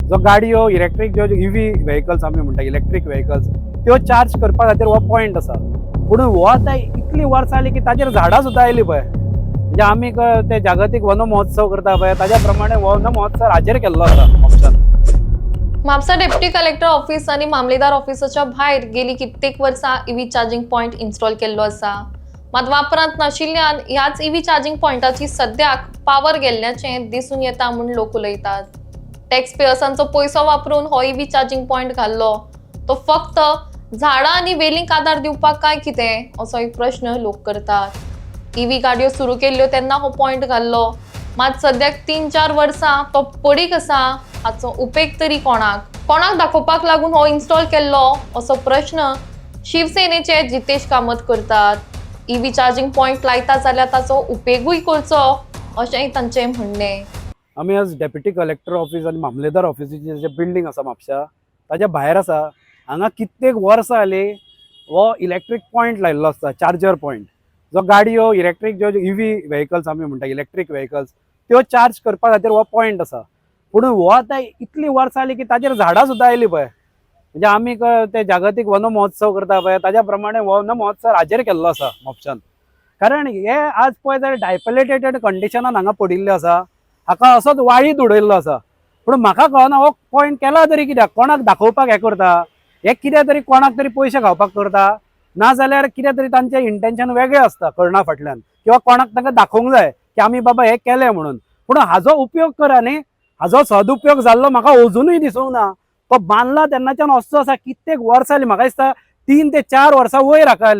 जो गाडयो इलेक्ट्रीक ज्यो ईव्ही व्हेकल्स आमी म्हणटा इलेक्ट्रीक व्हेकल्स त्यो चार्ज करपा खातीर हो पॉयंट आसा। पूण हो आतां इतली वर्सां जाली की ताजेर झाडां सुद्दां आयली पळय। म्हणजे आमी ते जागतीक वन महोत्सव करता पळय ताज्या प्रमाणे वन महोत्सव हाजेर केल्लो आसा option. Mapusa deputy collector office आणि मामलेदार ऑफिसाच्या भायर गेली कित्येक वर्सां ईव्ही चार्जिंग पॉइंट इन्स्टॉल केल्लो आसा। मात वापरांत नाशिल्ल्यान ह्याच ईव्ही चार्जिंग पॉइंटाची सद्याक पावर गेल्ल्याचें दिसून येता म्हूण लोक उलयतात। टॅक्स पेयर्सांचो पयसो वापरून हो ईव्ही चार्जिंग पॉइंट घाल्लो तो फक्त झाडां आनी वेलींक आदार दिवपाक काय कितें असो एक प्रश्न लोक करतात। ईव्ही गाडयो सुरू केल्ल्यो तेन्ना हो पॉइंट घाल्लो, मात सद्याक 3-4 वर्सां तो पडीक आसा। हाचो उपेग तरी कोणाक दाखोवपाक लागून हो इन्स्टॉल केल्लो असो प्रश्न शिवसेनेचे जितेश कामत करतात। ईव्ही चार्जिंग पॉइंट लायता जाल्यार ताचो उपेगूय करचो अशेंय तांचें म्हणणें। आमी आज डेप्युटी कलेक्टर ऑफिस आणि मामलेदार ऑफिसाची जे बिल्डींग आसा म्हापशा ताज्या भायर आसा। हांगा कित्येक वर्सां जाली हो इलेक्ट्रीक पॉयंट लायल्लो आसता, चार्जर पॉयंट। जो गाडयो इलेक्ट्रीक ज्यो ईव्ही व्हेकल्स आमी म्हणटा इलेक्ट्रीक व्हेकल्स त्यो चार्ज करपा खातीर हो पॉयंट आसा। पूण हो आतां इतली वर्सां जाली की ताजेर झाडां सुद्दां आयली पळय। म्हणजे आमी ते जागतीक वन महोत्सव करता पळय ताज्या प्रमाणे वन महोत्सव हाजेर केल्लो आसा म्हापशान। कारण हे आज पळय जाल्यार डायपलेटेड कंडिशनान हांगा पडिल्ले आसा। हाका असोच वाळीत उडयल्लो आसा। पूण म्हाका कळना हो पॉयंट केला तरी कित्याक, कोणाक दाखोवपाक हे करता, हे कितें तरी कोणाक तरी पयशे खावपाक करता, ना जाल्यार कितें तरी तांचें इंटेन्शन वेगळें आसता कळना फाटल्यान, किंवा कोणाक तांकां दाखोवंक जाय की आमी बाबा हे केलें म्हणून। पूण हाजो उपयोग करा न्ही, हाजो सदुपयोग जाल्लो म्हाका अजुनूय दिसूंक ना। तो बांदला तेन्नाच्यान असो आसा, कित्येक वर्सां जाली, म्हाका दिसता 3 ते 4 वर्सां वयर हाका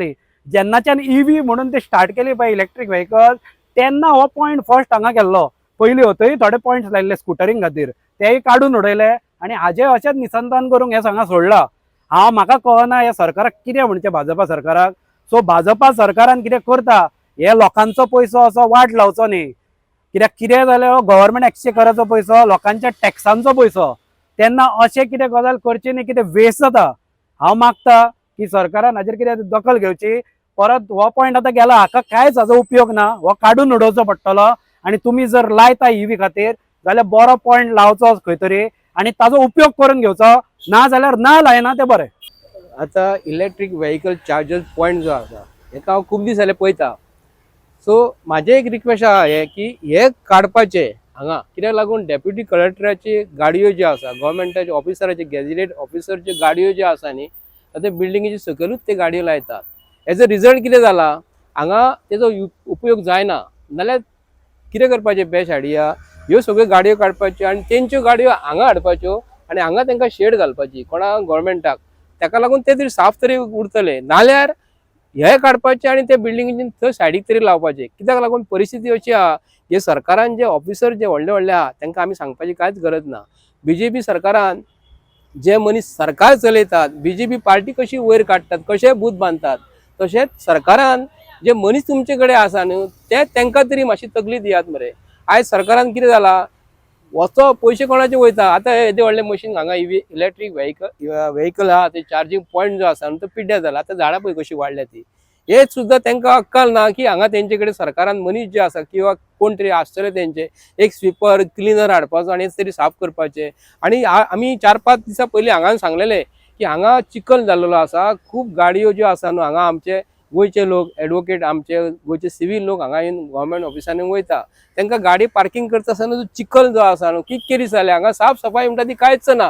जेन्नाच्यान ईव्ही म्हणून ते स्टार्ट केली पळय इलेक्ट्रीक व्हेकल, तेन्ना हो पॉयंट फर्स्ट हांगा केल्लो। पयलीं होतय थोडे पॉयंट्स लायल्ले स्कुटरिंग खातीर, तेय काडून उडयले आनी हाजे अशेंच निसंधान करूंक हे हांगा सोडला। म्हाका कळना हे सरकाराक कितें म्हणचें, भाजपा सरकाराक। सो भाजपा सरकारान कितें करता, हे लोकांचो पयसो असो वाट लावचो न्ही। कित्याक कितें जाल्यार गव्हर्नमेंट एक्सचेकराचो पयसो, लोकांच्या टॅक्सांचो पयसो, तेन्ना अशें कितें गजाल करची न्ही, कितें वेस्ट जाता। हांव मागता की सरकारान हाजेर कितें दखल घेवची। परत हो पॉयंट आतां गेला, हाका कांयच हाजो उपयोग ना, हो काडून उडोवचो पडटलो। आणि तुम्ही जर लायता ईव्ही खातीर जाल्यार बरो पॉयंट लावचो खंय तरी आणि ताजो उपयोग करून घेवचो, ना जाल्यार ना लायना ते बरें। आता इलेक्ट्रीक व्हेकल चार्जर पॉयंट जो आसा हेका हांव खूब दीस जाले पळयता। सो म्हाजें एक रिक्वेस्ट आहा हे की हे काडपाचे हांगा, कित्याक लागून डेप्युटी कलेक्टराची गाडयो ज्यो आसा, गव्हर्मेंटाचे ऑफिसराचे गॅझेटेड ऑफिसरच्यो गाडयो ज्यो आसा न्ही, ते बिल्डिंगेची सकयलूच ते गाडयो लायतात। हेजो रिजल्ट कितें जाला, हांगा तेजो उपयोग जायना। नाल्यार कितें करपाचें बेस्ट आयडिया, ह्यो सगळ्यो गाडयो काडपाच्यो आनी तेंच्यो गाडयो हांगा हाडपाच्यो आनी हांगा तांकां शेड घालपाची, कोणाक गव्हर्मेंटाक। ताका लागून ते तरी साफ तरी उरतले, नाल्यार हे काडपाचे आनी ते बिल्डिंगेची थंय सायडीक तरी लावपाचे। कित्याक लागून परिस्थिती अशी आहा, हे सरकारान जे ऑफिसर जे व्हडले व्हडले आहा तांकां आमी सांगपाची कांयच गरज ना। बीजेपी सरकारान जे मनीस सरकार चलयतात, बीजेपी पार्टी कशी वयर काडटात, कशे भूत बांदतात, तशेंच सरकारान जे मनीस तुमचे कडेन आसा न्हू ते तांकां तरी मातशी तकली दियात मरे। आयज सरकारान कितें जाला, वचो पयशे कोणाचे वयता। आतां येदे व्हडले मशीन हांगा इलेक्ट्रीक व्हेकल आहा, ते चार्जिंग पॉयंट जो आसा तो पिड्ड्यार जाला। आतां झाडां पळय कशी वाडल्या ती, हे सुद्दां तांकां अक्कल ना की हांगा तेंचे कडेन सरकारान मनीस जे आसा किंवा कोण तरी आसतले तेंचे, एक स्वीपर क्लिनर हाडपाचो आनी तरी साफ करपाचे। आनी आमी 4-5 दिसां पयलीं हांगा सांगलेले की हांगा चिखल जाल्लो आसा, खूब गाडयो ज्यो आसा न्हू हांगा आमचे गोंयचे लोक एडवोकेट, आमचे गोंयचे सिवील लोक हांगा येवन गव्हर्मेंट ऑफिसांनी वयता, तांकां गाडी पार्किंग करता आसतना चिखल जो आसा न्हू कितके दीस जाले हांगा साफ सफाई म्हणटा ती कांयच ना।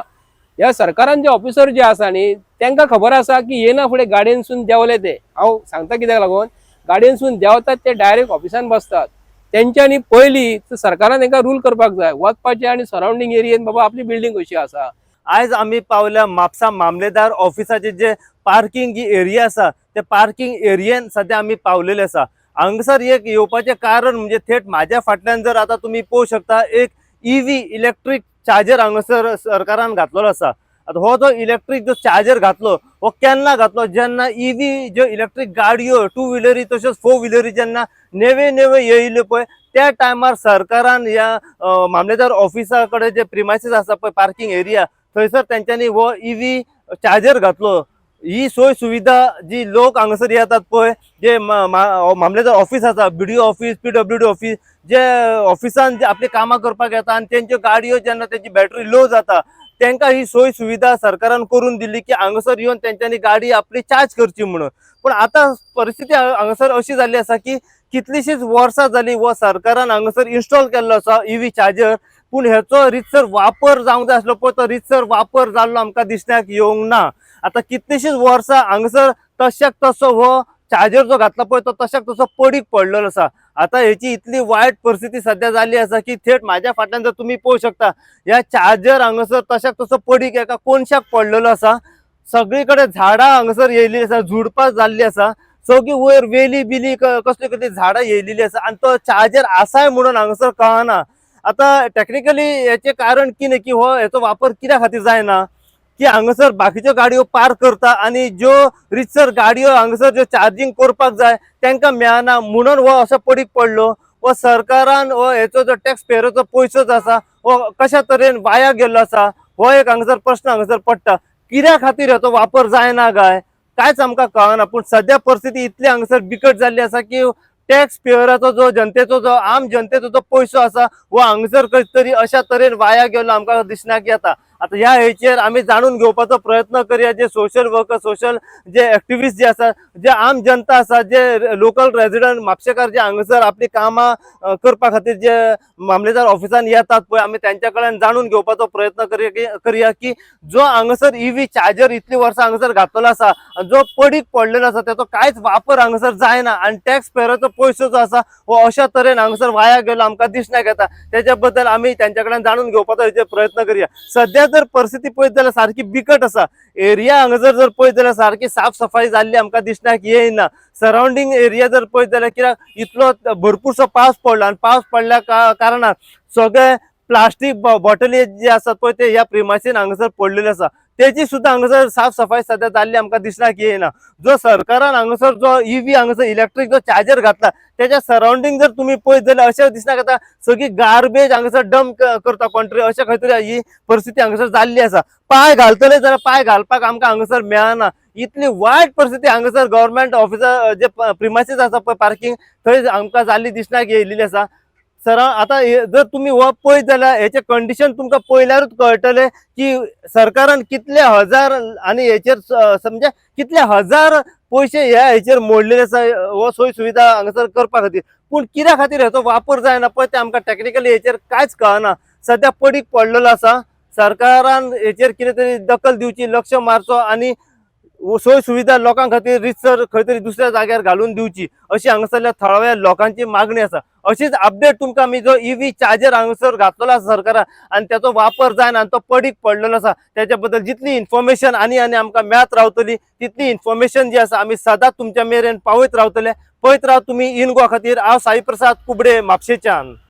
ह्या सरकारान जे ऑफिसर जे आसा न्ही तांकां खबर आसा की येना फुडें गाडयेनसून देंवले ते। हांव सांगता कित्याक लागून, गाडयेनसून देंवतात ते डायरेक्ट ऑफिसान बसतात। तेंच्यांनी पयलीं सरकारान तांकां रूल करपाक जाय, वचपाचें आनी सरावंडींग एरियेन बाबा आपली बिल्डींग कशी आसा। आज आम्ही पावल्या म्हापसा मामलेदार ऑफिसाचे जे पार्किंग एरिया आसा, ते पार्किंग एरियेन सध्या आम्ही पावलेले आसा। हांगसर एक येवपाचें कारण म्हणजे थेट माझ्या फाटल्यान जर आता तुम्ही पळोवंक शकता, एक ईव्ही इलेक्ट्रीक चार्जर हांगसर सरकारान घातलेलो आसा। आता हो जो इलेक्ट्रीक जो चार्जर घातलो हो केन्ना घातलो, जेन्ना ईव्ही ज्यो इलेक्ट्रीक गाडयो 2 व्हिलरी तशेंच 4 व्हिलरी जेन्ना नेवे नेवे येयल्यो पळय, त्या टायमार सरकारान ह्या मामलेदार ऑफिसा कडेन जे प्रिमायसीस आसा पळय पार्किंग एरिया, थंयसर तेंच्यांनी हो ईव्ही चार्जर घातलो। ही सोय सुविधा जी लोक हांगसर येतात पळय, जे मामलेदार ऑफिस आसा, BDO ऑफिस, PWD ऑफिस, जे ऑफिसान जे आपली कामां करपाक येता आनी तेंच्यो गाडयो जेन्ना तेंची बॅटरी लो जाता त्यांना ही सोय सुविधा सरकारान करून दिली की हांगासर येऊन त्यांच्यानी गाडी आपली चार्ज करची म्हणून. पण आता परिस्थिती हांगासर अशी झाली असा की कितलीशीच वर्सां जाली व सरकारान हांगासर इन्स्टॉल केल्लो आसा ईव्ही चार्जर, पूण हेचो रितसर वापर जावंक जाय आसलो पळय तो रितसर वापर जाल्लो आमकां दिसण्याक येवंक ना. आता कितलीशीच वर्सां हांगासर तश्याक तसो हो चार्जर जो घातला पळय तो तश्याक तसो पडीक पडलेलो आसा. आता हेची इतली वायट परिस्थिती सध्या जाल्ली आसा की थेट म्हाज्या फाटल्यान जर तुम्ही पळोवंक शकता ह्या चार्जर हांगासर तश्याक तसो पडीक एका कोनशाक पडलेलो आसा. सगळीकडे झाडां हांगासर येयल्ली आसा, झुडपां जाल्ली आसा, सगळी वयर वेली बिली कसली कसली झाडां येयलेली आसा आनी तो चार्जर आसाय म्हणून हांगासर कळना. आता टेक्निकली याचे कारण कितें की हो हेचो वापर कित्या खातीर जायना की हांगासर बाकीच्यो गाडयो पार्क करता आनी ज्यो रितसर गाडयो हांगासर ज्यो चार्जिंग करपाक जाय तांकां मेळना म्हणून हो असो पडीक पडलो. व सरकारान हो हेचो जो टॅक्स पेयराचो पयसो जो आसा हो कशा तरेन वाया गेल्लो आसा हो एक हांगासर प्रश्न हांगासर पडटा. कित्या खातीर हेचो वापर जायना काय कांयच आमकां कळना. पूण सद्या परिस्थिती इतली हांगासर बिकट जाल्ली आसा की टॅक्स पेयराचो जो जनतेचो जो आम जनतेचो जो पयसो आसा हो हांगासर खंय तरी अशा तरेन वाया गेलो आमकां दिसण्याक येता. आता ह्या हेचेर आमी जाणून घेवपाचो प्रयत्न करया. जे सोशल वर्कर, सोशल जे एक्टिविस्ट जे आसा, जे आम जनता आसा, जे लोकल रेजिडेंट म्हापशेकार जे हांगासर आपली कामां करपा खातीर जे मामलेदार ऑफिसान येतात पळय आमी त्यांच्या कडल्यान जाणून घेवपाचो प्रयत्न करया की जो हांगासर ईव्ही चार्जर इतली वर्सां हांगासर घातलेलो आसा, जो पडीक पडलेलो आसा त्याचो कांयच वापर हांगासर जायना आनी टॅक्स पेयराचो पयसो जो आसा हो अशा तरेन हांगासर वाया गेलो आमकां दिसण्याक येता. त्याच्या बद्दल आमी त्यांच्या कडल्यान जाणून घेवपाचो हेचेर प्रयत्न करया. सध्या जर परिस्थिती पळयत जाल्यार सारकी बिकट आसा. एरिया हांगासर जर पळयत जाल्यार सारकी साफ सफाई जाल्ली आमकां दिसण्याक येयना. सरावंडींग एरिया जर पळयत जाल्यार कित्याक इतलो भरपूरसो पावस पडला आनी पावस पडल्या कारणान सगळे प्लास्टीक बॉटली जे आसात पळय ते ह्या प्रिमासीन हांगासर पडलेले आसा. तेची सुद्दां हांगासर साफ सफाई सध्या जाल्ली आमकां दिसण्याक येयना. जो सरकारान हांगासर जो ईव्ही हांगासर इलेक्ट्रीक जो चार्जर घातला त्याच्या सरावंडींग जर तुम्ही पळयत जाल्यार अशें दिसण्याक येता सगळी गार्बेज हांगासर डंप करता कोंट्री अशें खंय तरी ही परिस्थिती हांगासर जाल्ली आसा. पांय घालतले जाल्यार पांय घालपाक आमकां हांगासर मेळना. इतली वायट परिस्थिती हांगासर गव्हर्नमेंट ऑफिसार जे प्रिमासीस आसा पळय पार्किंग थंय आमकां जाल्ली दिसण्याक येयलेली आसा. आता जर तुम्ही हो पळयत जाल्यार हेचे कंडिशन तुमकां पळयल्यारूच कळटले की सरकारान कितले हजार आनी हेचेर म्हणजे कितले हजार पयशे ह्या हेचेर मोडलेले आसा हो सोय सुविधा हांगासर करपा खातीर. पूण कित्या खातीर हेचो वापर जायना पळय ते आमकां टेक्निकली हेचेर कांयच कळना. सध्या पडीक पडलेलो आसा. सरकारान हेचेर कितें तरी दखल दिवची, लक्ष मारचो आनी सोय सुविधा लोकां खातीर रितसर खंय तरी दुसऱ्या जाग्यार घालून दिवची अशी हांगासरल्या थळाव्या लोकांची मागणी आसा. अशीच अपडेट तुमकां आमी जो ईव्ही चार्जर हांगासर घातलेलो आसा सरकारान आनी त्याचो वापर जायना आनी तो पडीक पडलेलो आसा त्याच्या बद्दल जितली इन्फॉर्मेशन आनी आमकां मेळत रावतली तितली इन्फॉर्मेशन जी आसा आमी सदांच तुमच्या मेरेन पावयत रावतले. पळयत राव तुमी इन गोवा खातीर. हांव साई प्रसाद कुबडे म्हापशेच्यान.